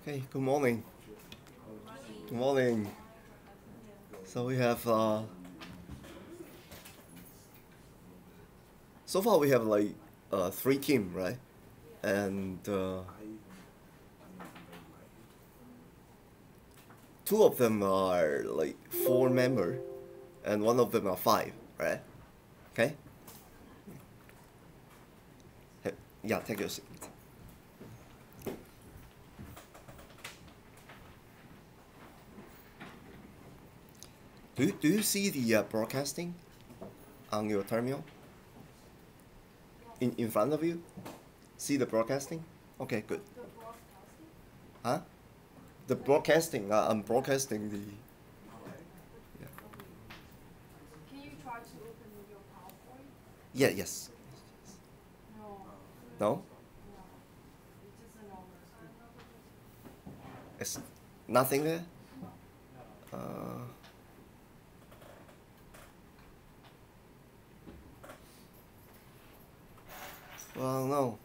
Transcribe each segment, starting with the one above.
Okay, good morning. Good morning. So we have so far we have like three team, right? And two of them are like four member, and one of them are five, right? Okay. Yeah, take your seat. Do you see the broadcasting on your terminal in front of you? See the broadcasting? Okay, good. Huh? The broadcasting. I'm broadcasting the. Yeah. Can you try to open your PowerPoint? Yeah. Yes. No. No. No. It's just a normal. It's nothing there. Uh, well, no.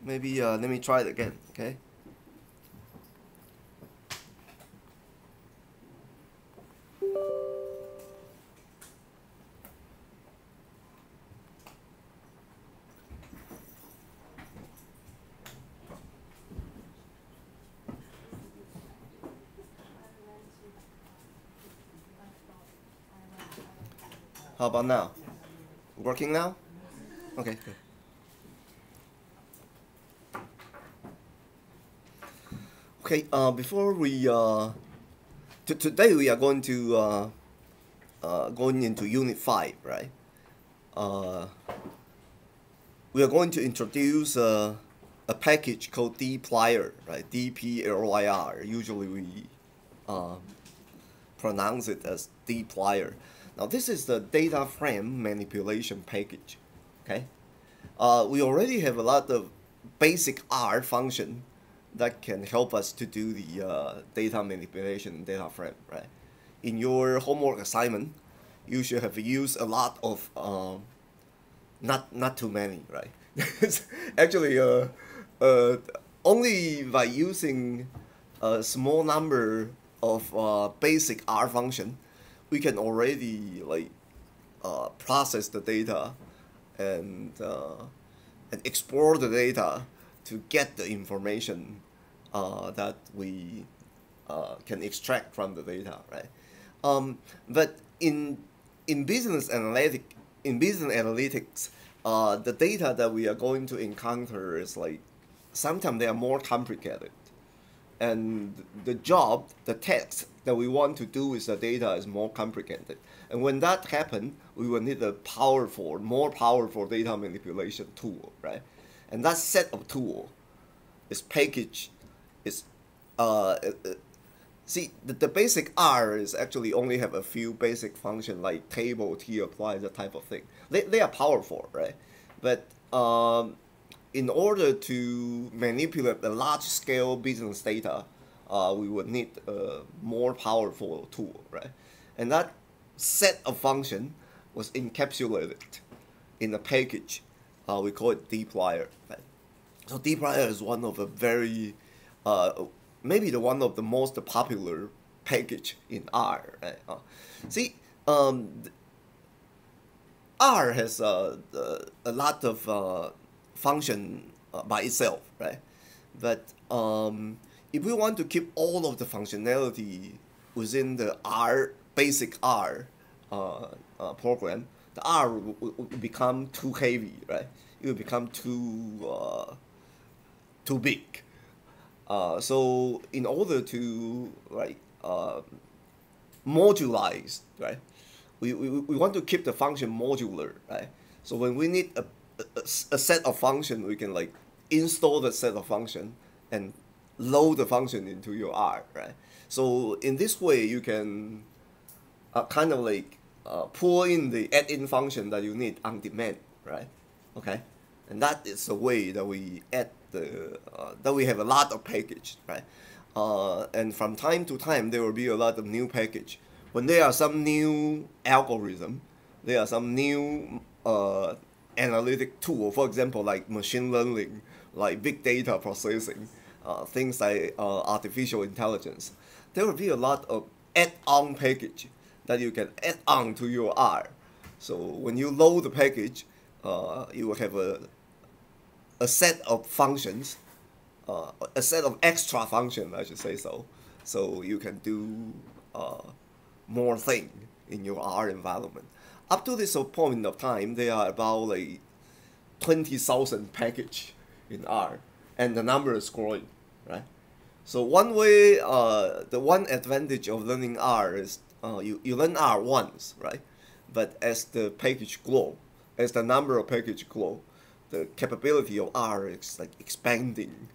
Maybe let me try it again. Okay. How about now? Working now? Okay, good. Okay, before we today we are going to going into Unit 5, right? Uh, we are going to introduce a package called dplyr, right? dplyr. Usually we uh, pronounce it as dplyr. Now this is the data frame manipulation package. Okay, we already have a lot of basic R function that can help us to do the data manipulation and data frame, right? In your homework assignment, you should have used a lot of not too many, right? Actually, uh, only by using a small number of basic R function, we can already like process the data and explore the data to get the information that we can extract from the data, right? But in business analytics, the data that we are going to encounter is like sometimes they are more complicated, and the task that we want to do with the data is more complicated. And when that happens, we will need a more powerful data manipulation tool, right? And that set of tool is package is uh, uh, uh, see the basic R is actually only have a few basic function like table, t apply, that type of thing. They are powerful, right? But in order to manipulate the large scale business data, we would need a more powerful tool, right? And that set of function was encapsulated in a package. We call it dplyr, right? So dplyr is one of the very, maybe the one of the most popular package in R, right? See, R has a lot of function by itself, right? But if we want to keep all of the functionality within the R basic R program, the R will become too heavy, right? It will become too big. So in order to like modularize, right? We want to keep the function modular, right? So when we need a set of function, we can like install the set of function and load the function into your R, right? So in this way, you can kind of like pull in the add-in function that you need on demand, right? Okay, and that is the way that we add that we have a lot of package, right? And from time to time, there will be a lot of new package. When there are some new algorithm, there are some new analytic tool, for example, like machine learning, like big data processing. things like artificial intelligence, there will be a lot of add-on package that you can add on to your R. So when you load the package, you will have a set of functions, a set of extra functions, I should say so. So you can do more thing in your R environment. Up to this point of time, there are about like 20,000 package in R, and the number is growing, right? So one way, the one advantage of learning R is you learn R once, right? But as the package grow, as the number of package grow, the capability of R is like expanding,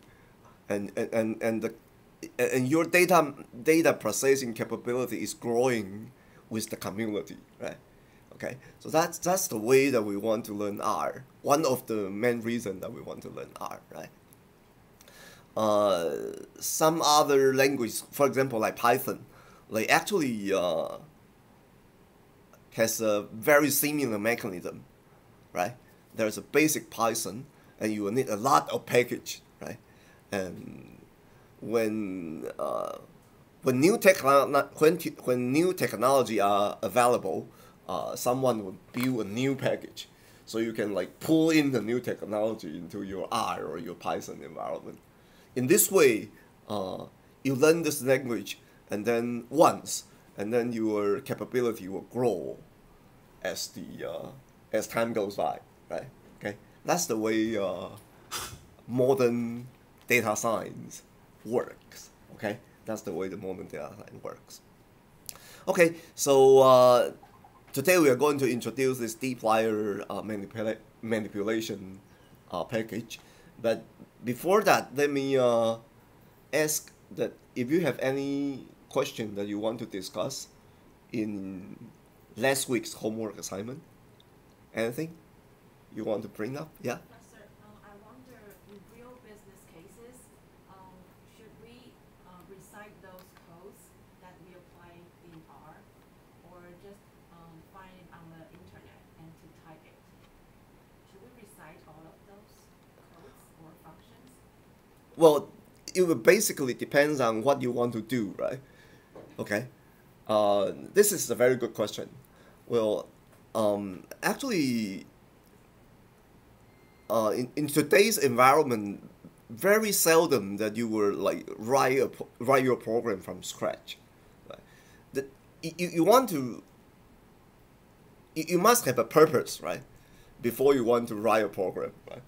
and your data processing capability is growing with the community, right? Okay, so that's the way that we want to learn R. One of the main reasons that we want to learn R, right? Some other language, for example, like Python, like actually has a very similar mechanism, right? There's a basic Python, and you will need a lot of package, right? And when new technology are available, someone will build a new package, so you can like pull in the new technology into your R or your Python environment. In this way, you learn this language, and then once, and then your capability will grow as as time goes by, right? Okay, that's the way modern data science works. Okay, that's the way the modern data science works. Okay, so today we are going to introduce this dplyr manipulation package. But before that, let me ask that if you have any question that you want to discuss in last week's homework assignment. Anything you want to bring up? Yeah? Professor, I wonder, in real business cases, should we recite those codes that we apply in R, or just find it on the internet and to type it? Should we recite all of those codes or functions? Well, it will basically depends on what you want to do, right? Okay. This is a very good question. Well, actually, in today's environment, very seldom that you will like write your program from scratch. Right? You want to, you must have a purpose, right? Before you want to write a program, right?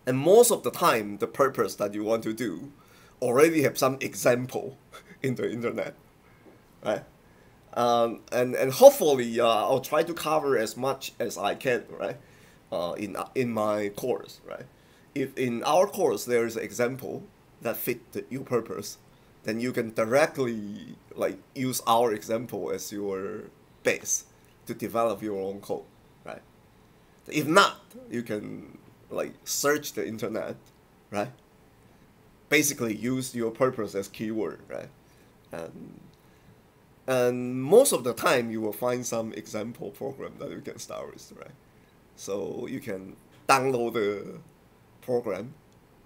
And most of the time, the purpose that you want to do already have some example in the internet, right? And hopefully I'll try to cover as much as I can, right? In my course, right? If in our course there is an example that fit your purpose, then you can directly like use our example as your base to develop your own code, right? If not, you can like search the internet, right? Basically use your purpose as keyword, right? And most of the time you will find some example program that you can start with, right? So you can download the program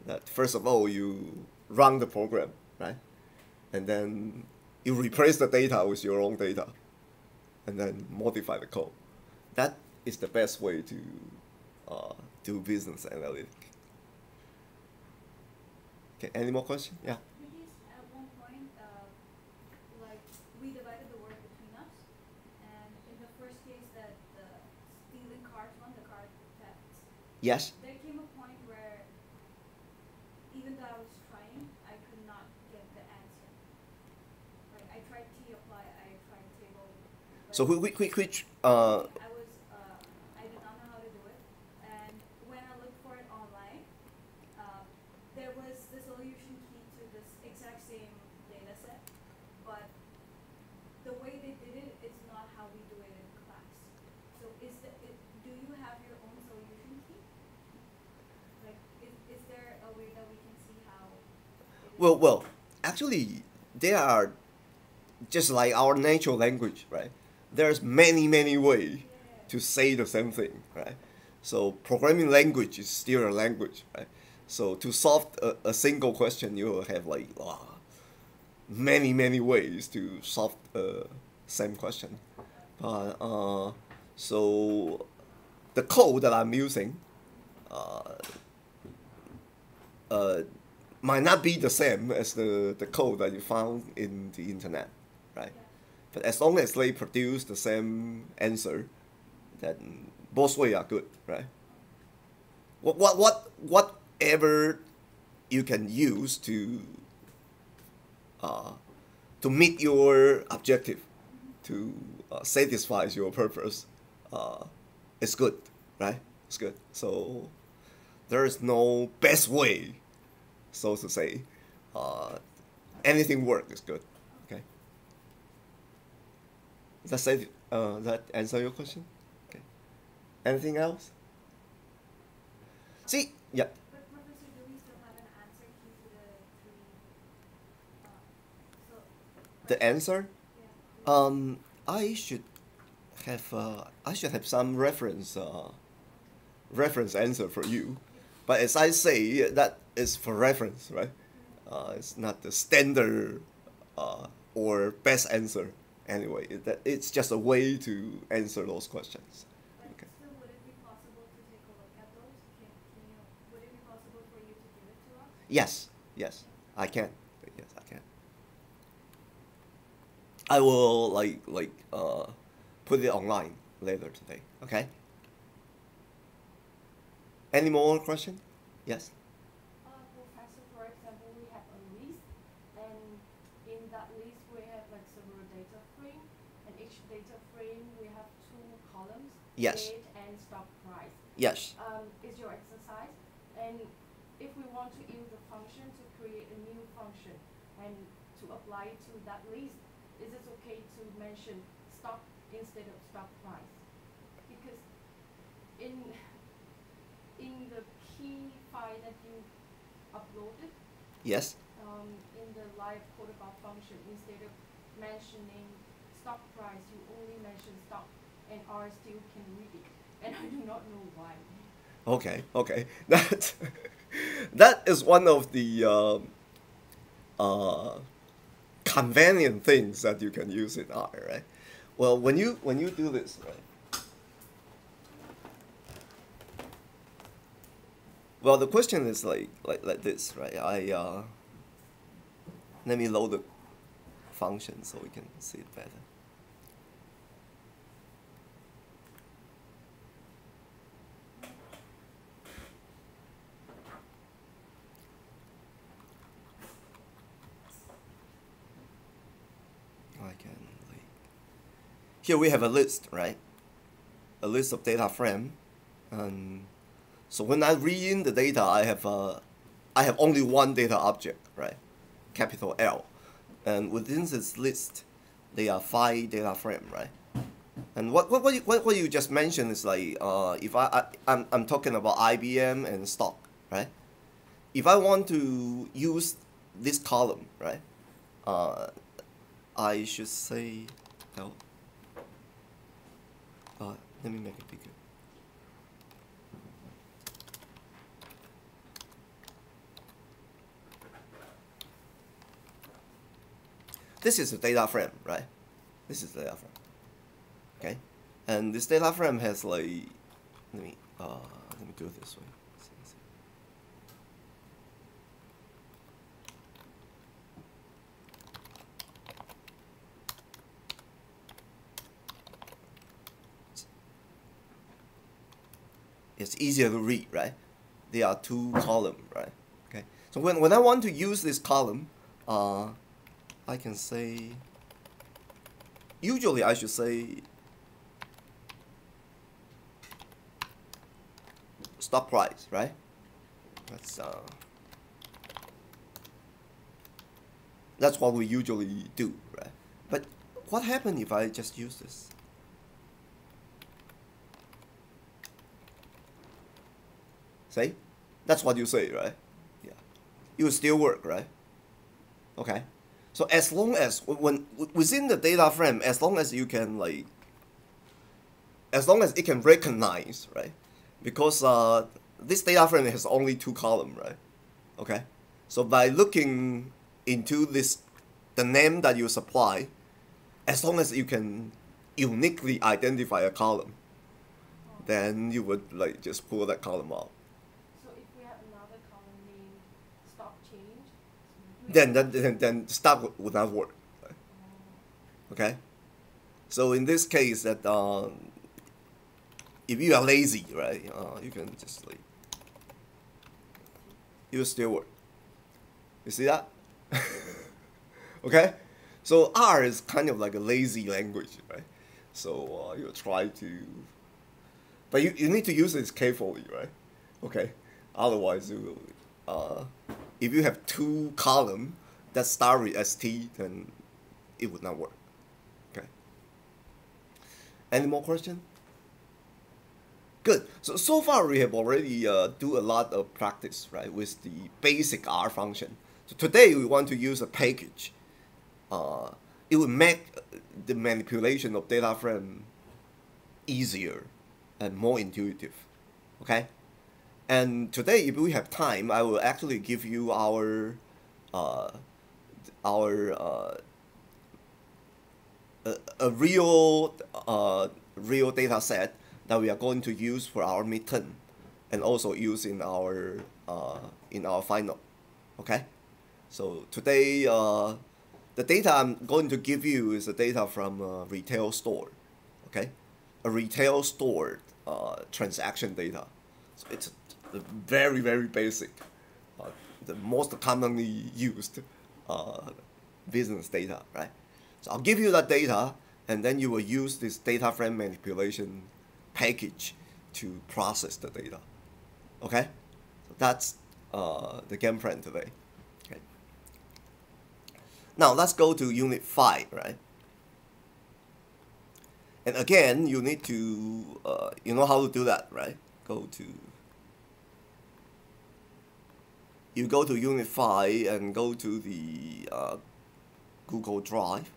that first of all you run the program, right? And then you replace the data with your own data and then modify the code. That is the best way to do business analytics. Okay, any more questions? Yeah. Because at one point, like we divided the work between us, and in the first case that the stealing cards one, the card thefts, Yes. there came a point where even though I was trying, I could not get the answer. Like I tried t-apply, I tried table. So which I was I did not know how to do it, and when I looked for it online, there was the solution key to this exact same data set, but the way they did it is not how we do it in class. So do you have your own solution key? Like, is there a way that we can see how? well, actually, there are just like our natural language, right? There's many ways to say the same thing, right? So programming language is still a language, right? So to solve a single question, you will have like many ways to solve the same question. So the code that I'm using might not be the same as the code that you found in the internet, right? But as long as they produce the same answer, then both ways are good, right? Whatever you can use to meet your objective, to satisfy your purpose, it's good, right? It's good. So there is no best way, so to say. Anything work is good. Okay. That answer your question? Okay. Anything else? See, yeah. But Professor, do we still have an answer key to the three? So The answer? yeah. I should have some reference answer for you, but as I say, that is for reference, right? It's not the standard or best answer. Anyway, it's just a way to answer those questions. But Okay. still, would it be possible to take a look at those? Would it be possible for you to give it to us? Yes, I can. Yes, I can. I will put it online later today. Okay. Any more question? Yes. Professor, for example, we have a list, and in that list we have like several data frame, and each data frame we have two columns, Yes. date and stock price. Yes. Is your exercise, and if we want to use the function to create a new function and to apply it to that list, is it okay to mention stock instead of stock price? Because in the key file that you uploaded, Yes. in the live code about function, instead of mentioning stock price, you only mention stock, and R still can read it, and I do not know why. Okay. That is one of the convenient things that you can use in R, right? Well, when you do this, right? Well, the question is like this, right? Let me load the function so we can see it better. Here we have a list, right? A list of data frame, and so when I read in the data, I have only one data object, right? Capital L, and within this list, there are 5 data frame, right? And what you just mentioned is like if I'm talking about IBM and stock, right? If I want to use this column, right? I should say no. Let me make it bigger. This is the data frame, right? This is the data frame. Okay, and this data frame has like let me do it this way. It's easier to read, right? There are 2 columns, right? Okay. So when I want to use this column, I can say. Usually, I should say stock price, right? That's what we usually do, right? But what happens if I just use this? See? That's what you say, right? Yeah. It will still work, right? Okay. So as long as when within the data frame, as long as you can as long as it can recognize, right? Because this data frame has only 2 columns, right? Okay, so by looking into this, the name that you supply, as long as you can uniquely identify a column, then you would like just pull that column out. So if we have another column named stock change, Then stock would not work. Right? Okay, so in this case, that if you are lazy, right, you can just like, it will still work. You see that? Okay, so R is kind of like a lazy language, right? So you try to, but you need to use this carefully, right? Okay, otherwise you will, if you have 2 columns that start with ST, then it would not work. Okay. Any more questions? Good. So far we have already do a lot of practice, right, with the basic R function. So today we want to use a package. It will make the manipulation of data frame easier and more intuitive. Okay. And today, if we have time, I will actually give you our a real real data set that we are going to use for our midterm, and also use in our final. Okay, so today the data I'm going to give you is the data from a retail store. Okay, a retail store transaction data. So it's very basic, the most commonly used business data, right? So I'll give you that data, and then you will use this data frame manipulation package to process the data. Okay, so that's the game plan today. Okay. Now let's go to Unit 5, right? And again, you need to you know how to do that, right? You go to Unit 5 and go to the Google Drive,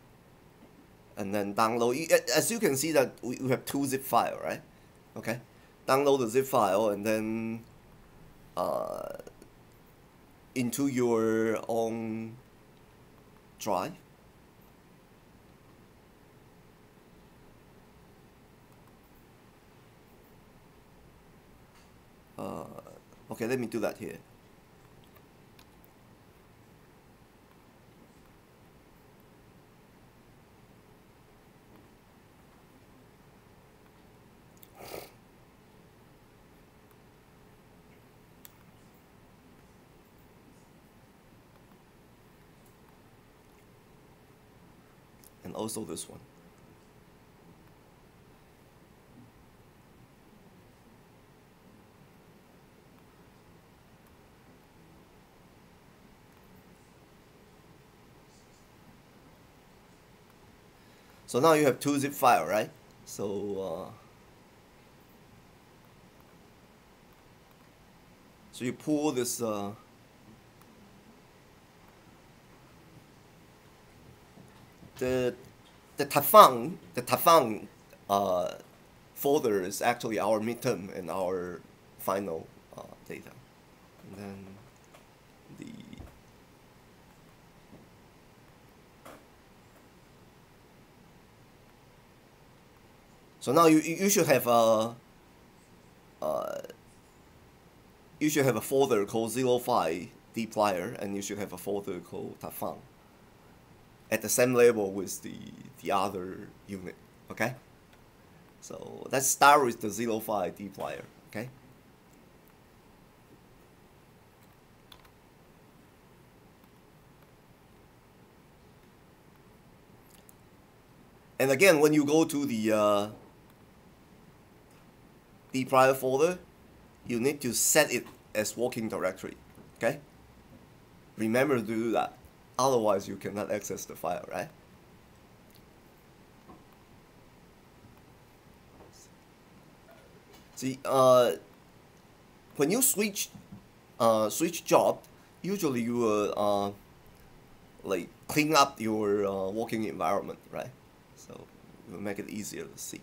and then download. As you can see that we have 2 zip files, right? Okay, download the zip file and then into your own drive. Okay, let me do that here. And also this one. So now you have 2 zip file, right? So so you pull this the Tafang folder is actually our midterm and our final data, and then the so now you should have a folder called 05 dplyr, and you should have a folder called Tafang at the same level with the other unit. Okay, so let's start with the 05 dplyr. Okay, and again, when you go to the dplyr folder, you need to set it as working directory. Okay, remember to do that, otherwise you cannot access the file, right? See, when you switch job, usually you will like clean up your working environment, right? So it will make it easier to see.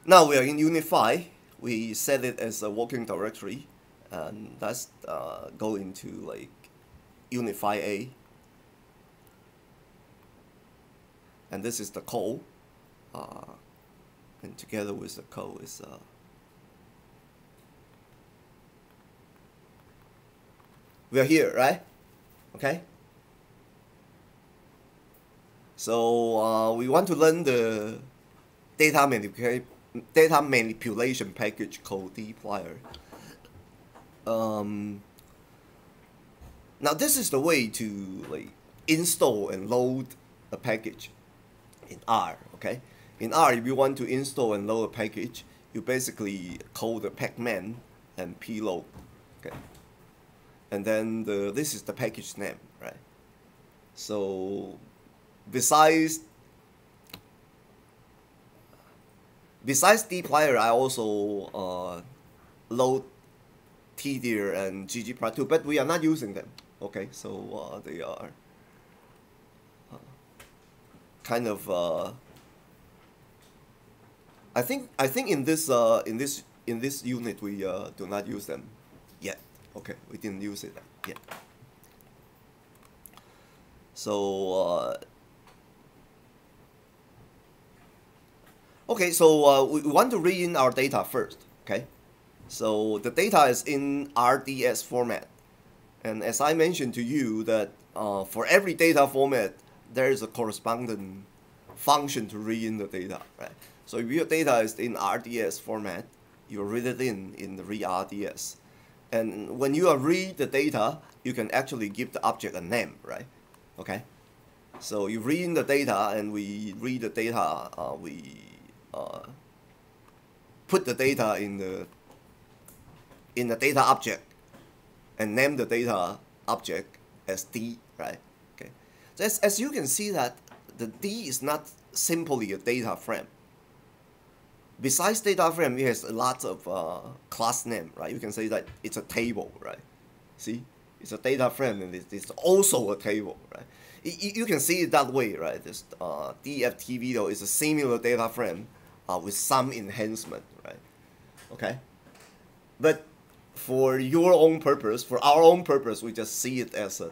Now we are in Unit 5. We set it as a working directory, and let's go into like Unit 5A. And this is the code, and together with the code is we are here, right? Okay. So we want to learn the data manipulation package called dplyr. Now this is the way to like install and load a package in R. Okay, in R, if you want to install and load a package, you basically call the pacman and pload. Okay, and then this is the package name, right? So besides dplyr, I also load tdr and ggplot2, but we are not using them. Okay, so they are kind of I think in this unit we do not use them yet. Okay, we didn't use it yet. So okay, so we want to read in our data first. Okay, so the data is in RDS format, and as I mentioned to you that for every data format there is a corresponding function to read in the data, right? So if your data is in RDS format, you read it in the read RDS, and when you read the data, you can actually give the object a name, right? Okay, so you read in the data, and we read the data. We put the data in the data object, and name the data object as D, right? Okay, so as you can see that the D is not simply a data frame. Besides data frame, it has lots of class name, right? You can say that it's a table, right? See, it's a data frame, and it's also a table, right? You can see it that way, right? This DFT though is a similar data frame with some enhancement, right? Okay, but for your own purpose, for our own purpose, we just see it as a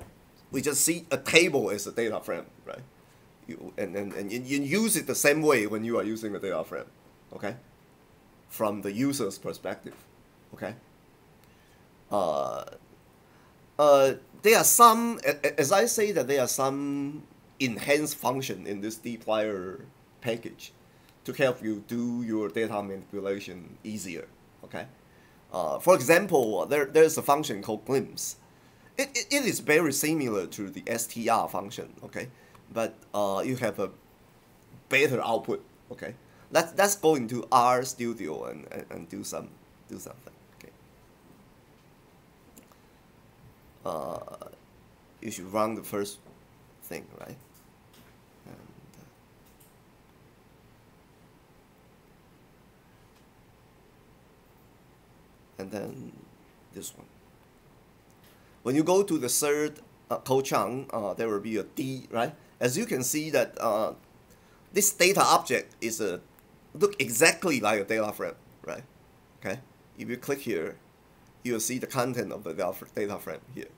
table as a data frame, right? And you use it the same way when you are using a data frame, okay? From the user's perspective, okay? There are some, as I say that there are some enhanced function in this dplyr package to help you do your data manipulation easier, okay? For example, there's a function called glimpse. It is very similar to the str function, okay? But you have a better output, okay? Let's go into R Studio and do something, okay? You should run the first thing, right? And then this one. When you go to the third code chunk, there will be a D, right? As you can see that this data object is look exactly like a data frame, right? Okay. If you click here, you will see the content of the data frame here.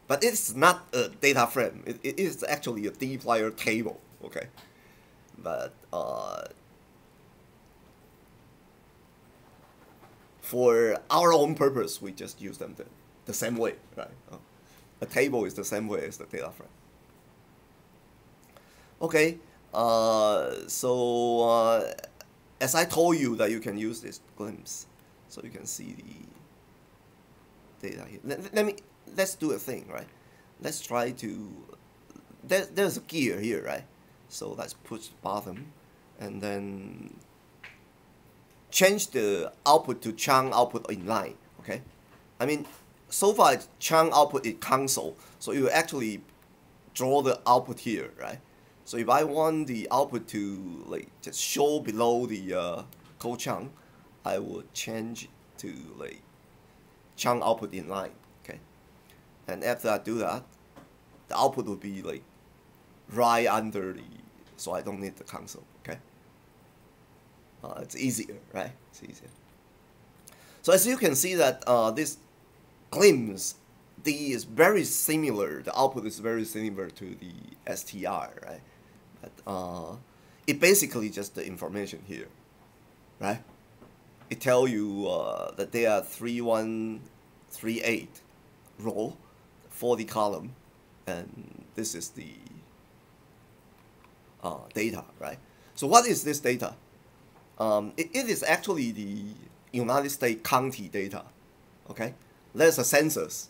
But it's not a data frame. It is actually a dplyr table, okay? But for our own purpose, we just use them the same way, right? A table is the same way as the data frame. Okay, so as I told you that you can use this glimpse, so you can see the data here. Let's do a thing, right? Let's try to, there's a gear here, right? So let's push the bottom, and then change the output to chunk output inline, okay? I mean, so far chunk output is console, so you actually draw the output here, right? So if I want the output to like just show below the code chunk, I would change to like chunk output inline, okay? And after I do that, the output will be like right under so I don't need the console, okay? It's easier, right? It's easier. So as you can see that this glimpse D is very similar. The output is very similar to the STR, right? But it basically just the information here, right? It tell you that they are 3138 row, 40 column, and this is the data, right? So what is this data? It is actually the United States county data, okay? There's a census,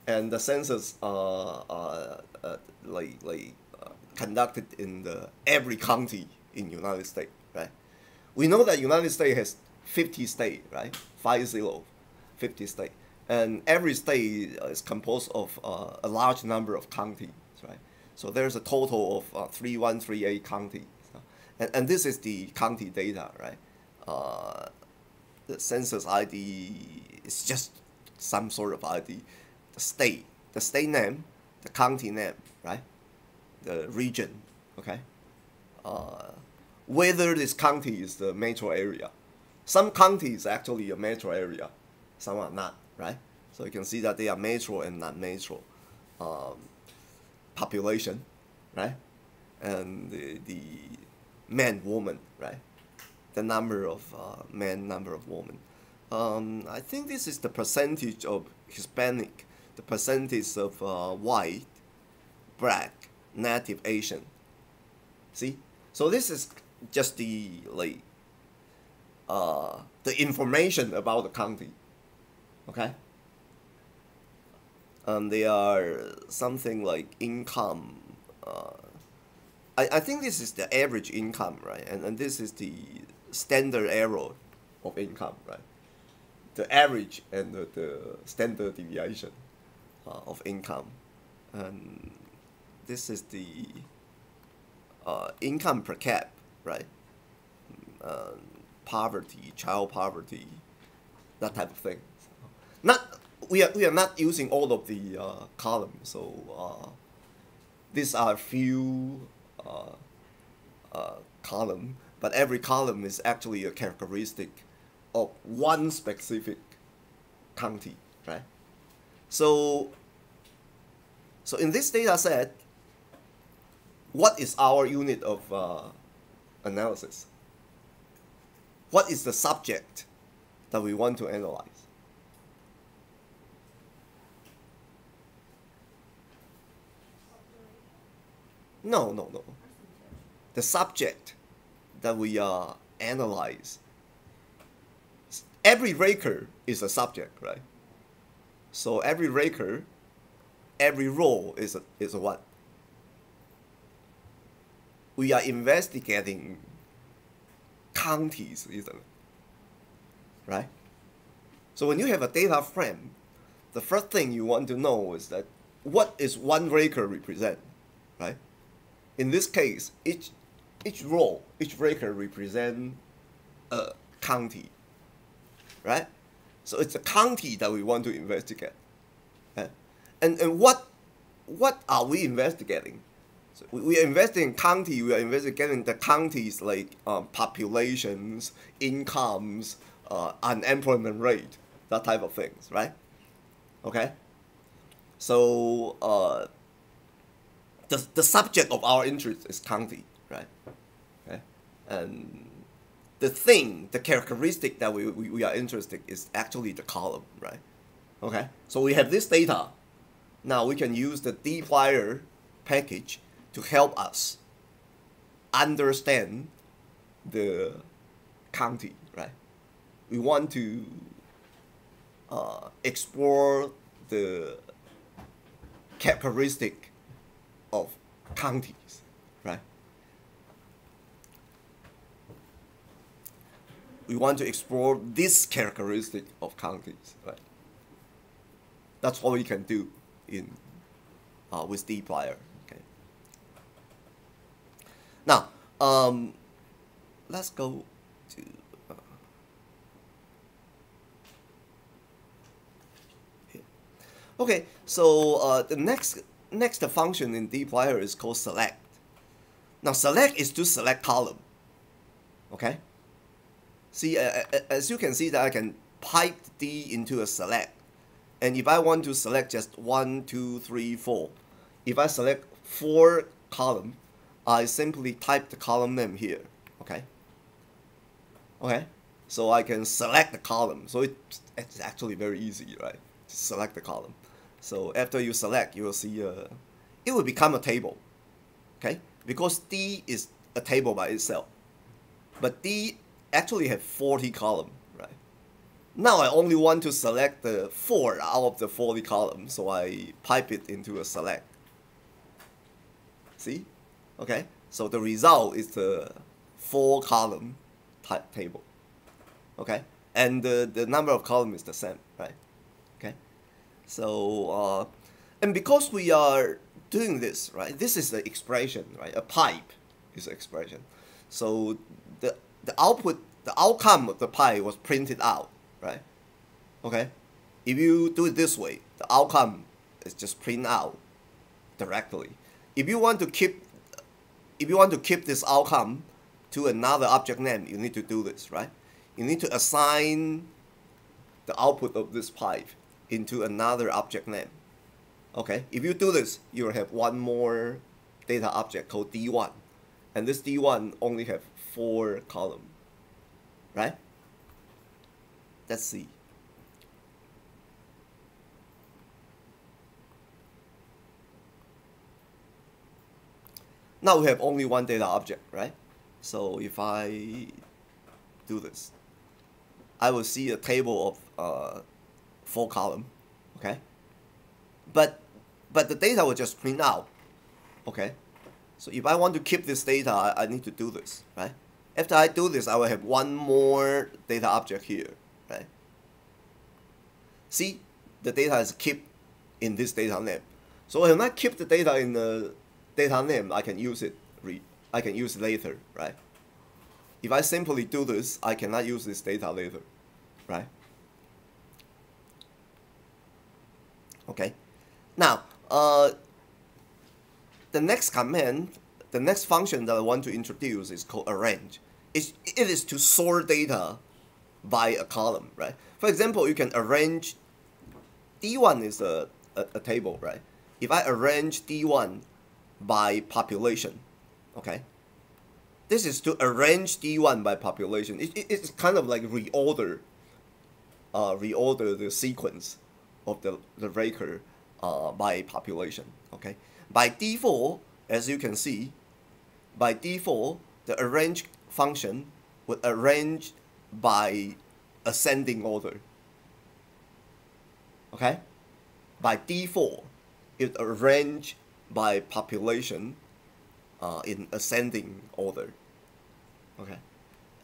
and the census conducted in every county in United States, right? We know that United States has 50 states, right? 50 states, and every state is composed of a large number of counties, right? So there's a total of 3138 counties, and this is the county data, right? The census ID is just some sort of ID. The state name, the county name, right? The region, okay? Whether this county is the metro area. Some counties actually a metro area, some are not, right? So you can see that they are metro and non-metro population, right? And the man, woman, right? The number of men, number of women. I think this is the percentage of Hispanic, the percentage of white, black, native Asian. See? So this is just the information about the county. Okay? They are something like income. I think this is the average income, right? And this is the standard error of income, right? The average and the standard deviation of income. And this is the income per cap, right? Poverty, child poverty, that type of thing. We are not using all of the columns, so these are few column, but every column is actually a characteristic of one specific county, right? So in this data set, what is our unit of analysis? What is the subject that we want to analyze? No. The subject that we analyze. Every record is a subject, right? So every record, every row is a what? We are investigating counties, isn't it? Right? So when you have a data frame, the first thing you want to know is that what is one record represent, right? In this case, each row, each record represent a county, right? So it's a county that we want to investigate. Right? And what are we investigating? So we are investigating county. We are investigating the counties like populations, incomes, unemployment rate, that type of things, right? Okay. So the subject of our interest is county, right? Okay. And the characteristic that we are interested in is actually the column, right? Okay. So we have this data. Now we can use the dplyr package to help us understand the county, right? We want to explore the characteristic of counties, right? We want to explore this characteristic of counties, right? That's what we can do in with dplyr. Okay. Now, let's go to here. Okay. So the next function in dplyr is called select. Now, select is to select column. Okay. See, as you can see that I can pipe D into a select. And if I want to select just 1, 2, 3, 4, if I select 4 column, I simply type the column name here, okay? Okay, so I can select the column. So it's actually very easy, right? To select the column. So after you select, you will see it will become a table, okay? Because D is a table by itself. But D actually have 40 column, right? Now I only want to select the 4 out of the 40 columns, so I pipe it into a select. See? Okay, so the result is the 4 column type table. Okay, and the number of columns is the same, right? Okay, so and because we are doing this, right, this is the expression, right? A pipe is an expression. So the output, the outcome of the pipe was printed out, right? Okay, if you do it this way, the outcome is just print out directly. If you want to keep this outcome to another object name, you need to do this, right? You need to assign the output of this pipe into another object name. Okay, if you do this, you will have one more data object called D1, and this D1 only have 4 columns, right? Let's see. Now we have only one data object, right? So if I do this, I will see a table of 4 columns, okay? But the data will just print out, okay? So if I want to keep this data, I need to do this, right? After I do this, I will have one more data object here, right? See, the data is kept in this data name. So when I keep the data in the data name, I can use it. I can use it later, right? If I simply do this, I cannot use this data later, right? Okay. Now, the next command, the next function that I want to introduce is called arrange. It is to sort data by a column, right? For example, you can arrange D1 is a table, right? If I arrange D1 by population, okay? This is to arrange D1 by population. It's kind of like reorder the sequence of the record by population, okay? By default, as you can see, by default, the arrange function would arrange by ascending order, okay? By default, it arrange by population in ascending order, okay?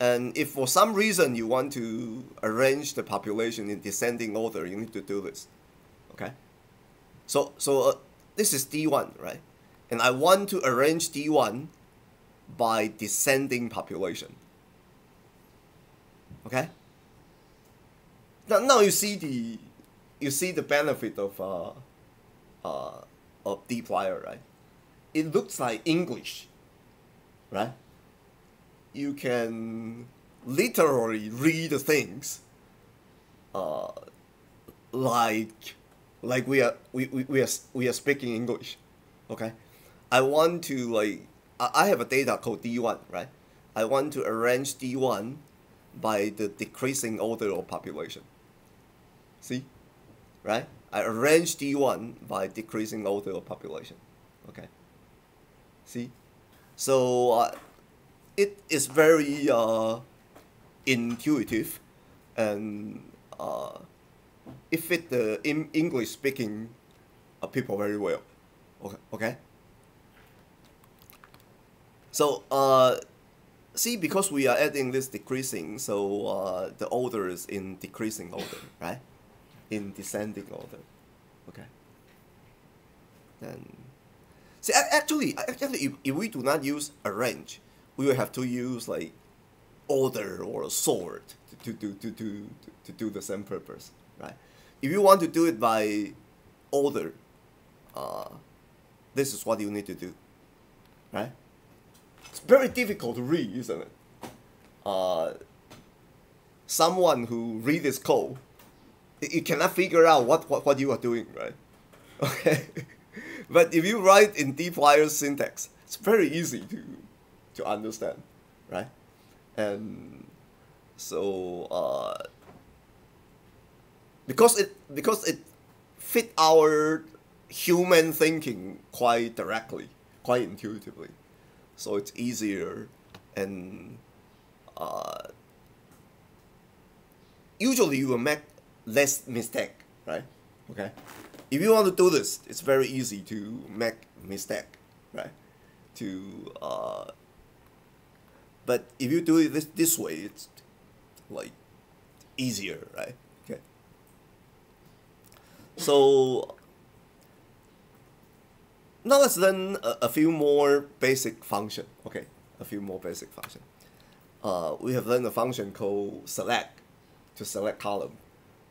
And if for some reason you want to arrange the population in descending order, you need to do this, okay? So this is D1, right? And I want to arrange D1 by descending population, okay? Now you see the benefit of dplyr, right? It looks like English, right? You can literally read the things like we are speaking English, okay? I want to I have a data called D1, right? I want to arrange D1 by the decreasing order of population. See, right? I arrange D1 by decreasing order of population, okay? See, so it is very intuitive, and it fit the English speaking people very well. Okay. So see, because we are adding this decreasing, so the order is in decreasing order, right? In descending order. Okay. Then see, actually, if we do not use arrange, we will have to use like order or sort to do the same purpose, right? If you want to do it by order, this is what you need to do, right? It's very difficult to read, isn't it? someone who read this code, you cannot figure out what you are doing, right? Okay. But if you write in dplyr syntax, it's very easy to understand, right? And so because it fit our human thinking quite directly, quite intuitively, so it's easier, and usually you will make less mistake, right? Okay. If you want to do this, it's very easy to make mistake, right? But if you do it this way, it's like easier, right? Okay. So now let's learn a few more basic function. Okay, a few more basic function. We have learned a function called select to select column,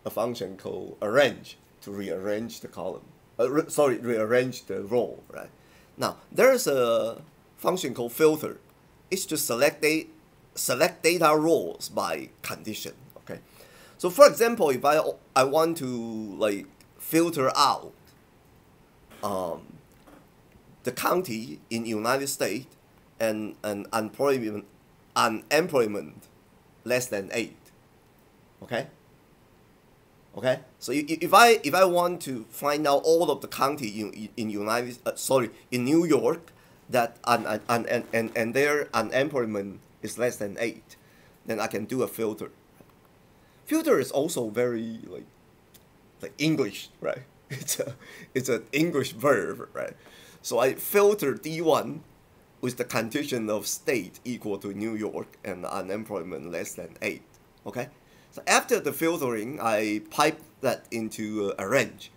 a function called arrange to rearrange the column. Rearrange the row, right? Now there's a function called filter. It's to select data rows by condition. Okay, so for example, if I want to like filter out the county in United States and unemployment less than 8. Okay. Okay. So if I want to find out all of the county in in New York that and their unemployment is less than 8, then I can do a filter. Filter is also very like English, right? It's an English verb, right? So I filter D1 with the condition of state equal to New York and unemployment less than 8. Okay. So after the filtering, I pipe that into arrange,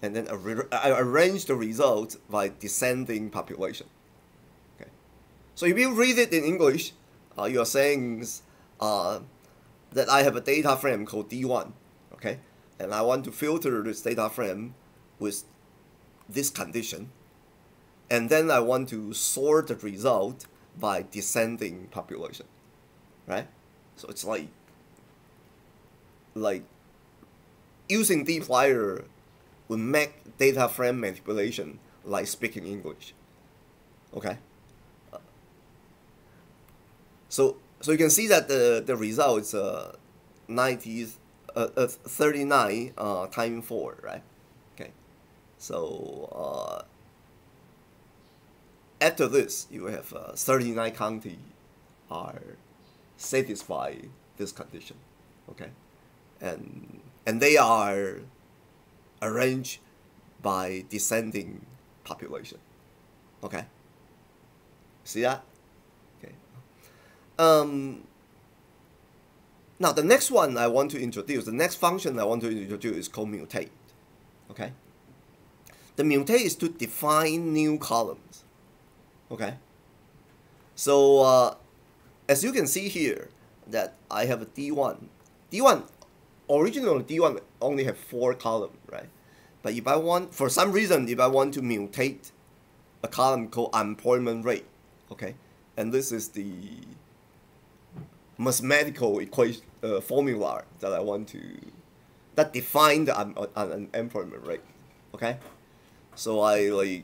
and then I arrange the result by descending population. Okay. So if you read it in English, you are saying that I have a data frame called D1, okay, and I want to filter this data frame with this condition, and then I want to sort the result by descending population, right? So it's like using dplyr will make data frame manipulation like speaking English. Okay. So you can see that the result is 39 times 4, right? Okay. So after this, you have 39 county are satisfy this condition. Okay. And they are arranged by descending population. Okay. See that? Okay. Now the next one I want to introduce, the next function I want to introduce is called mutate. Okay. The mutate is to define new columns. Okay. So as you can see here, that I have a D1. Originally D1 only have 4 columns, right? But if I want, for some reason, if I want to mutate a column called unemployment rate, okay, and this is the mathematical equation formula that I want to that define the unemployment rate, okay. So I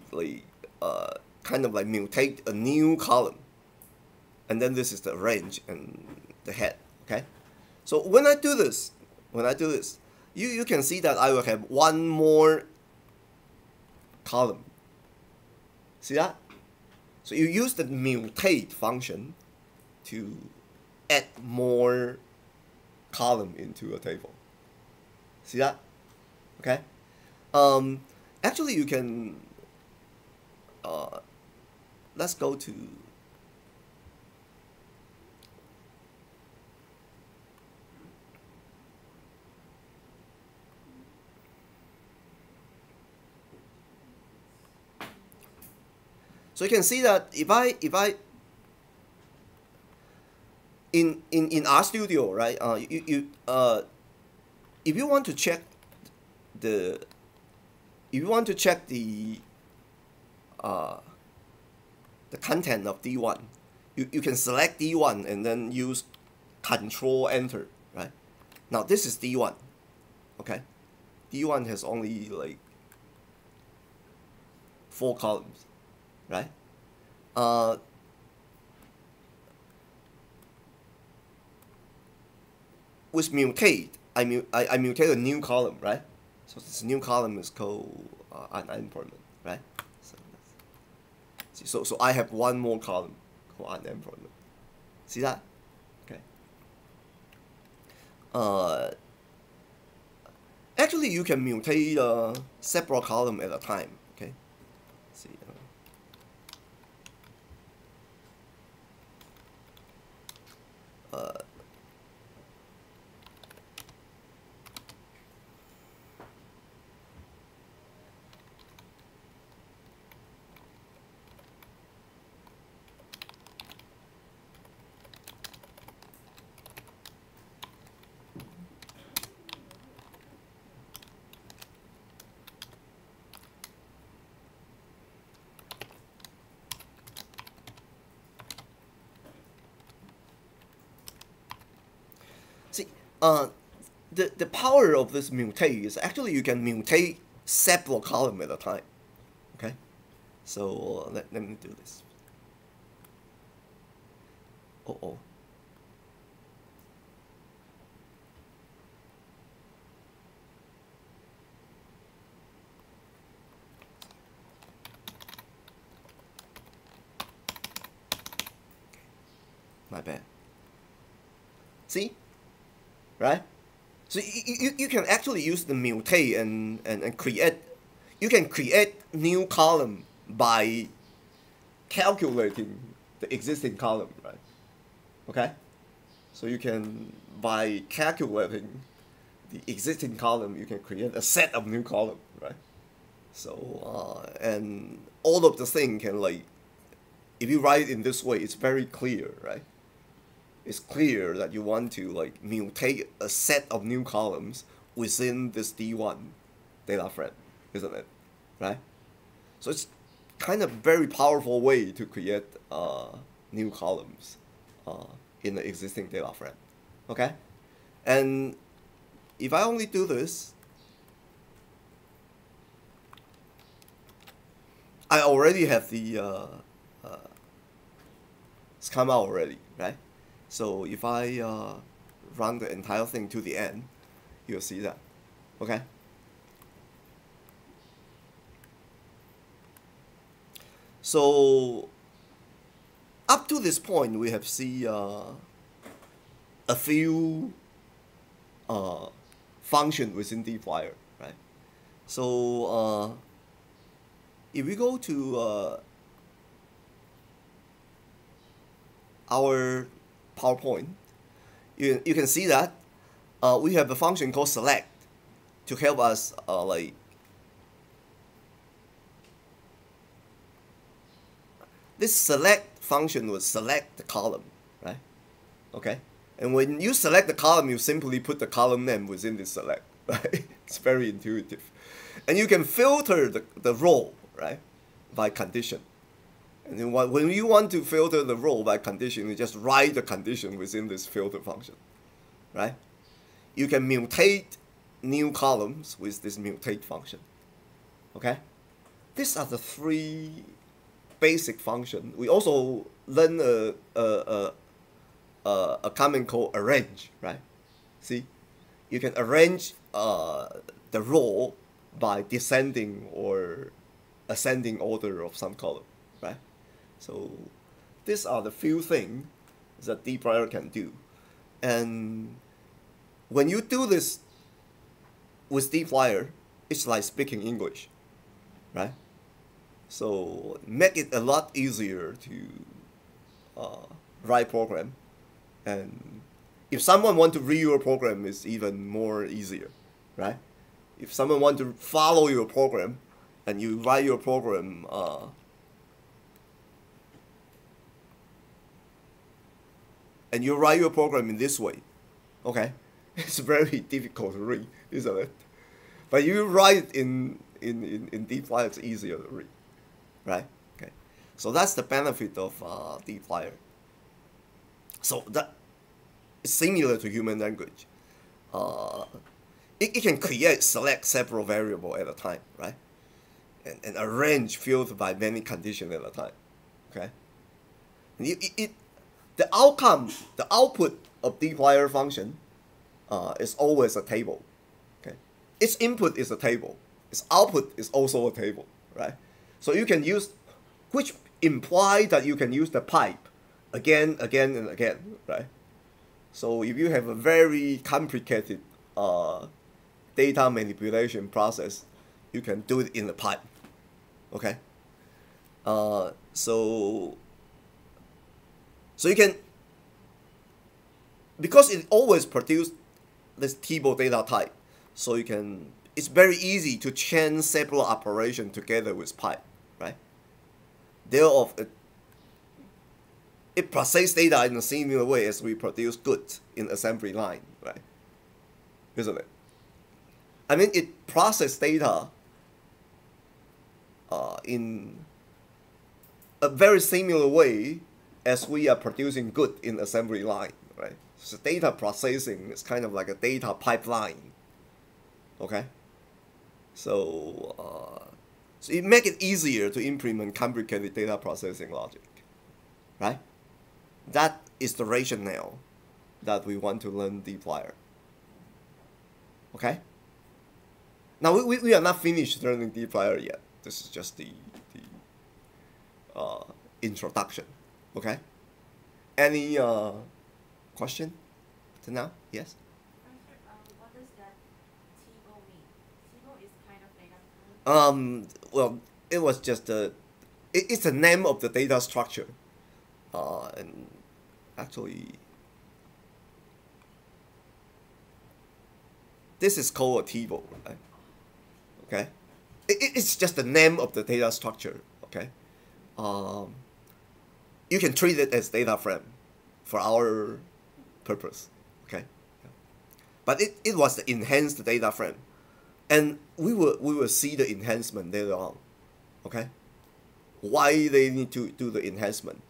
kind of like mutate a new column, and then this is the range and the head, okay. So when I do this, you can see that I will have one more column. See that? So you use the mutate function to add more column into a table. See that? Okay. Actually, you can. Let's go to. So you can see that if I in RStudio, right? If you want to check the content of D1, you can select D1 and then use Control Enter, right? Now this is D1, okay? D1 has only like 4 columns, right? With mutate, I mutate a new column, right? So this new column is called unemployment, right? So I have one more column called unemployment. See that? Okay. Actually, you can mutate several columns at a time. Okay. See. See, the power of this mutate is actually you can mutate several columns at a time. Okay, so let me do this. Oh. My bad. See? Right? So you can actually use the mutate and create, you can create new column by calculating the existing column, right? Okay? So you can, by calculating the existing column, you can create a set of new column, right? So, and all of the thing can like, if you write it in this way, it's very clear, right? It's clear that you want to like mutate a set of new columns within this D1 data frame, isn't it? Right? So it's kind of very powerful way to create new columns in the existing data frame. Okay? And if I only do this, I already have the schema already, right? So if I run the entire thing to the end, you'll see that. Okay? So up to this point, we have seen a few functions within dplyr, right? So if we go to our PowerPoint, you can see that we have a function called select to help us like this select function will select the column, right? Okay, and when you select the column, you simply put the column name within the select, right? It's very intuitive, and you can filter the row, right, by condition. And then when you want to filter the row by condition, you just write the condition within this filter function, right? You can mutate new columns with this mutate function, okay? These are the 3 basic functions. We also learn a command called arrange, right? See, you can arrange the row by descending or ascending order of some column, right? So these are the few things that dplyr can do. And when you do this with dplyr, it's like speaking English, right? So make it a lot easier to write program. And if someone want to read your program, it's even more easier, right? If someone want to follow your program and you write your program and you write your program in this way, okay? It's very difficult to read, isn't it? But you write in dplyr, it's easier to read, right? Okay, so that's the benefit of dplyr. So that is similar to human language. it can select several variables at a time, right? And arrange field by many conditions at a time, okay? The output of dplyr function is always a table, okay? Its input is a table. Its output is also a table, right? So you can use, which implies that you can use the pipe again, and again, right? So if you have a very complicated data manipulation process, you can do it in the pipe, okay? So you can, because it always produces this table data type, so you can, it's very easy to chain several operations together with pipe, right? Thereof, it processes data in a similar way as we produce goods in assembly line, right? Isn't it? I mean, it processes data in a very similar way as we are producing good in assembly line, right? So data processing is kind of like a data pipeline, okay? So it makes it easier to implement complicated data processing logic, right? That is the rationale that we want to learn dplyr, okay? Now we are not finished learning dplyr yet. This is just the introduction, okay? Any question to now? Yes? What does that table mean? Table is kind of data type. Well, it was just it's the name of the data structure, and actually, this is called a table, right? Okay, it's just the name of the data structure. Okay, you can treat it as data frame for our purpose. Okay, but it was the enhanced data frame, and we will see the enhancement later on. Okay, why they need to do the enhancement?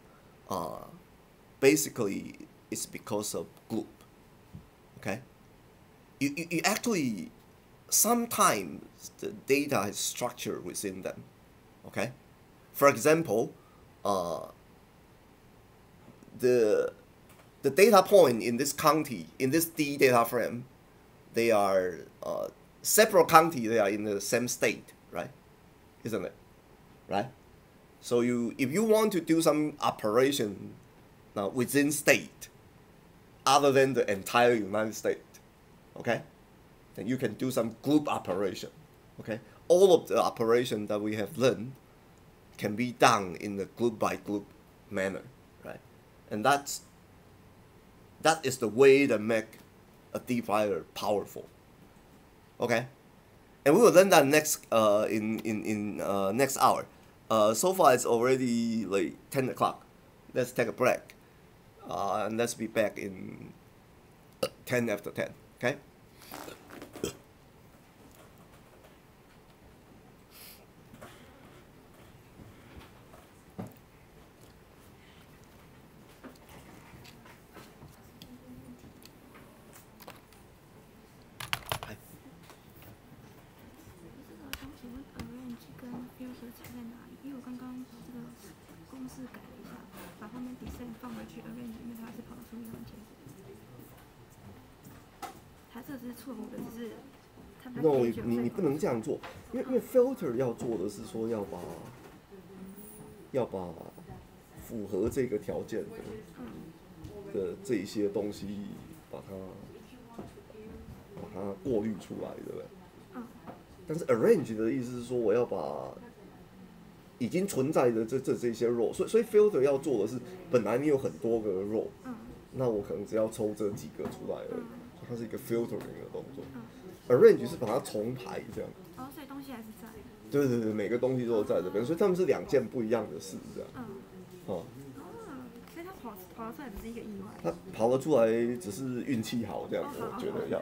Basically, it's because of group. Okay, you actually, sometimes the data is structured within them. Okay, for example, the data point in this county, in this D data frame, they are several county. They are in the same state, right? Isn't it? Right? So if you want to do some operation within state, other than the entire United States, okay, then you can do some group operation. Okay, all of the operation that we have learned can be done in the group by group manner, right? And that is the way that make a dplyr powerful. Okay, and we will learn that next in next hour. So far it's already like 10 o'clock. Let's take a break, and let's be back in 10 after 10. Okay. No， 你不能这样做，因为 filter 要做的是说要把符合这个条件的这一些东西把它过滤出来，对不对？但是 arrange 的意思是说我要把已经存在的这些 row， 所以 filter 要做的是本来你有很多个 row， 那我可能只要抽这几个出来而已，它是一个 filtering 的动作。arrange 是把它重排这样。哦，所以东西还是在。对对对，每个东西都在这边，所以他们是两件不一样的事，这样。所以他跑得出来只是一个意外。他跑得出来只是运气好这样子，我觉得要。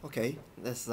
Okay, let's